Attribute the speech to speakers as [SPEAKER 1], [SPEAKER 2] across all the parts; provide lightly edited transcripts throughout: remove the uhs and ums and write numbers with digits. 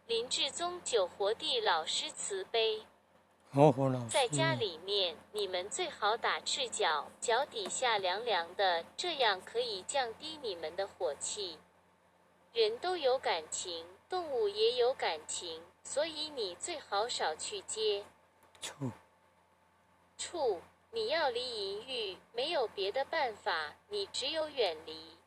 [SPEAKER 1] 林志宗救活地老师慈悲。在家里面，你们最好打赤脚，脚底下凉凉的，这样可以降低你们的火气。人都有感情，动物也有感情，所以你最好少去接触。你要离淫欲，没有别的办法，你只有远离。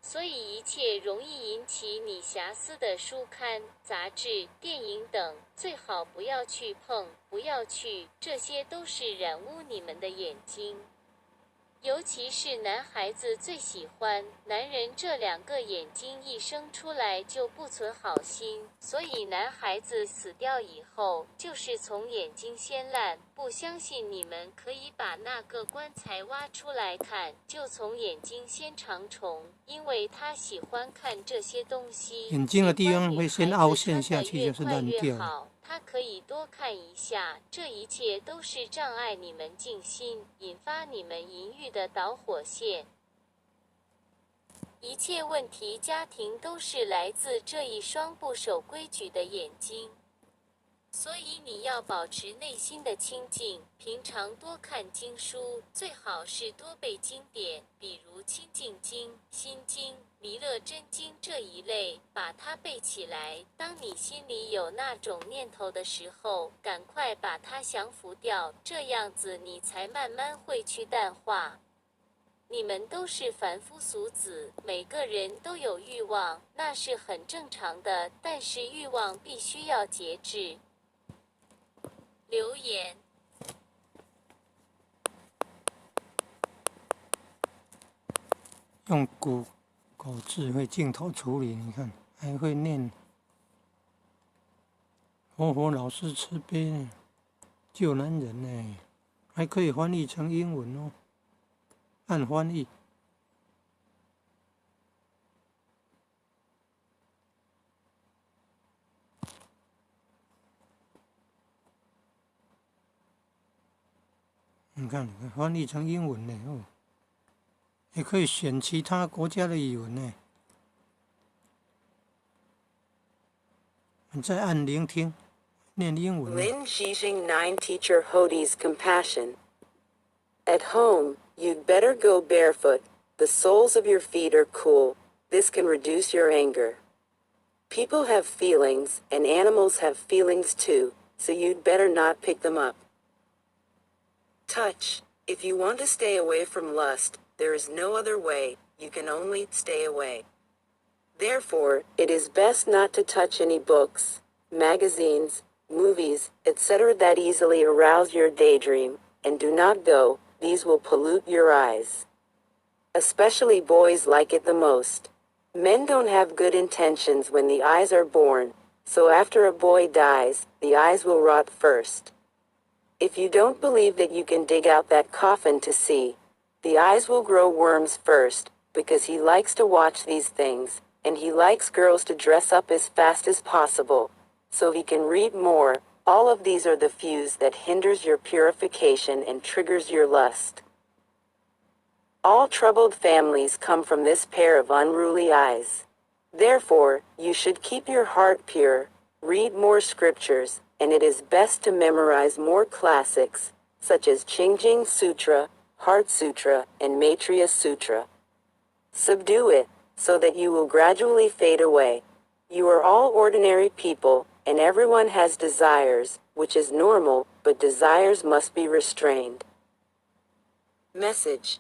[SPEAKER 1] 所以一切容易引起你遐思的书刊、杂志、电影等，最好不要去碰，不要去，这些都是染污你们的眼睛。尤其是男孩子最喜欢，男人这2个眼睛一生出来就不存好心，所以男孩子死掉以后，就是从眼睛先烂。不相信你们可以把那个棺材挖出来看，就从眼睛先长虫，因为他喜欢看这些东西。
[SPEAKER 2] 眼睛的地方会先凹陷下去，就是烂掉了。
[SPEAKER 1] 他可以多看一下，这一切都是障碍你们静心，引发你们淫欲的导火线。一切问题家庭都是来自这一双不守规矩的眼睛。所以你要保持内心的清净，平常多看经书，最好是多背经典，比如《清净经》、《心经》、《弥勒真经》这一类，把它背起来。当你心里有那种念头的时候，赶快把它降服掉，这样子你才慢慢会去淡化。你们都是凡夫俗子，每个人都有欲望，那是很正常的，但是欲望必须要节制。留言
[SPEAKER 2] 用古智慧镜头处理，你看还会念活老师慈悲呢，救男人呢，还可以翻译成英文哦，按翻译。你看，翻译成英文呢哦，也可以选其他国家的语文呢。你再按聆听，念英文。
[SPEAKER 3] Lin Jijing 9 Teacher Hodi's Compassion. At home, you'd better go barefoot. The soles of your feet are cool. This can reduce your anger. People have feelings, and animals have feelings too, so you'd better not pick them up. Touch. If you want to stay away from lust, there is no other way, you can only stay away. Therefore, it is best not to touch any books, magazines, movies, etc. that easily arouse your daydream, and do not go, these will pollute your eyes. Especially boys like it the most. Men don't have good intentions when the eyes are born, so after a boy dies, the eyes will rot first. If you don't believe that you can dig out that coffin to see, the eyes will grow worms first, because he likes to watch these things, and he likes girls to dress up as fast as possible, so he can read more. All of these are the fuse that hinders your purification and triggers your lust. All troubled families come from this pair of unruly eyes. Therefore, you should keep your heart pure, read more scriptures, and it is best to memorize more classics, such as Qingjing Sutra, Heart Sutra, and Maitreya Sutra. Subdue it, so that you will gradually fade away. You are all ordinary people, and everyone has desires, which is normal, but desires must be restrained. Message.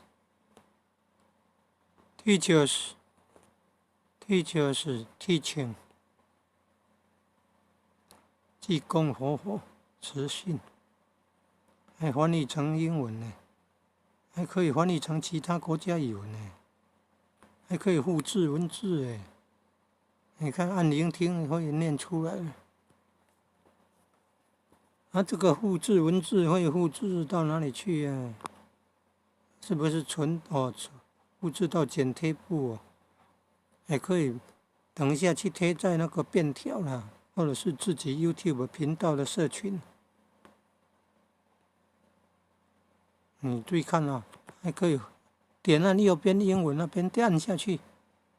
[SPEAKER 2] Teachers, teaching. 济公活佛慈信，还翻译成英文呢，还可以翻译成其他国家语文呢，还可以复制文字哎，你看按聆听会念出来了。这个复制文字会复制到哪里去啊？是不是复制到剪贴簿哦？还可以等一下去贴在那个便条啦。或者是自己 YouTube 频道的社群，你注意看啊，还可以点按右边英文那边按下去，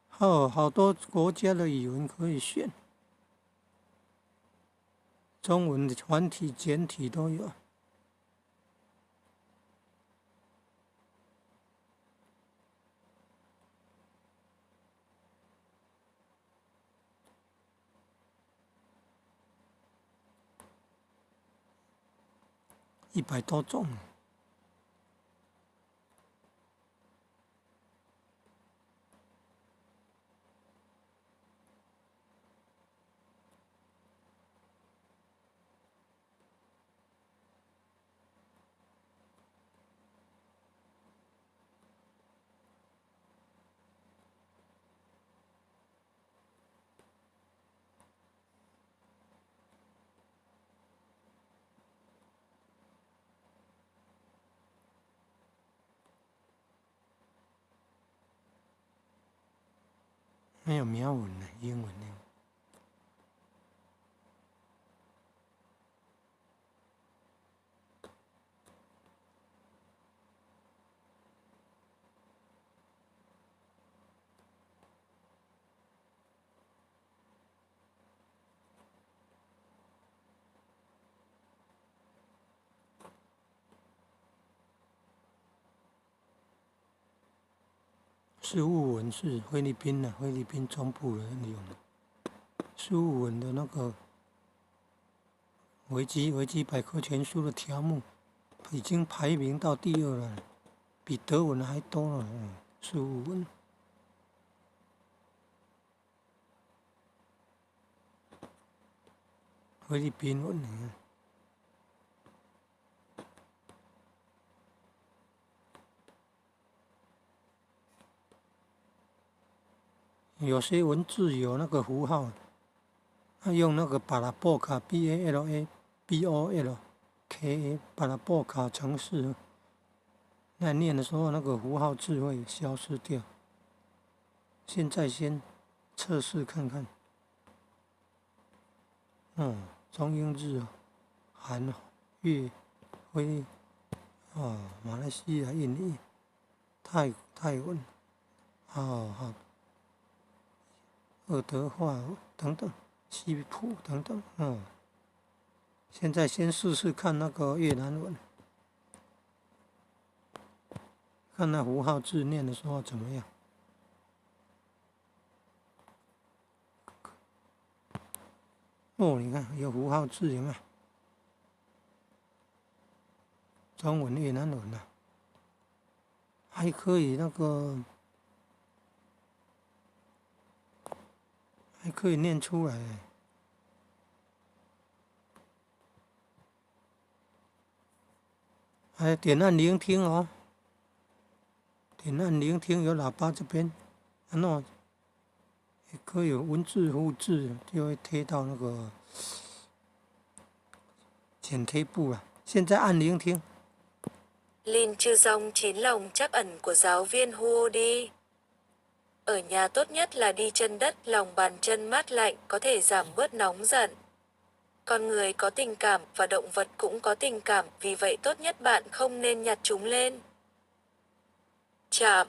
[SPEAKER 2] 好多国家的语文可以选。中文的繁体、简体都有。100多种。没有苗文呢，英文呢。事务文是菲律宾的，菲律宾中部人用的。事务文的那个维基百科全书的条目已经排名到第2了，比德文还多了。事务文。菲律宾文呢？有些文字有那个符号，他用那个巴拉波卡 BALABOLKA 巴拉波卡程式来念的时候，那个符号字会消失掉。现在先测试看看。中英日、韩、越、菲、马来西亚、印尼、泰文、鄂德话等等，西普等等。现在先试试看那个越南文，看那符号字念的时候怎么样。你看有符号字有没有？中文、越南文还可以那个，还可以念出来。还点按聆听哦，点按聆听有喇叭这边，也可以有文字复制，就会贴到那个剪贴簿啊。现在按聆听。
[SPEAKER 3] Lin Chư-dong chín lòng trắc ẩn của giáo viên Huo đi. Ở nhà tốt nhất là đi chân đất, lòng bàn chân mát lạnh, có thể giảm bớt nóng giận. Con người có tình cảm và động vật cũng có tình cảm, vì vậy tốt nhất bạn không nên nhặt chúng lên. Chạm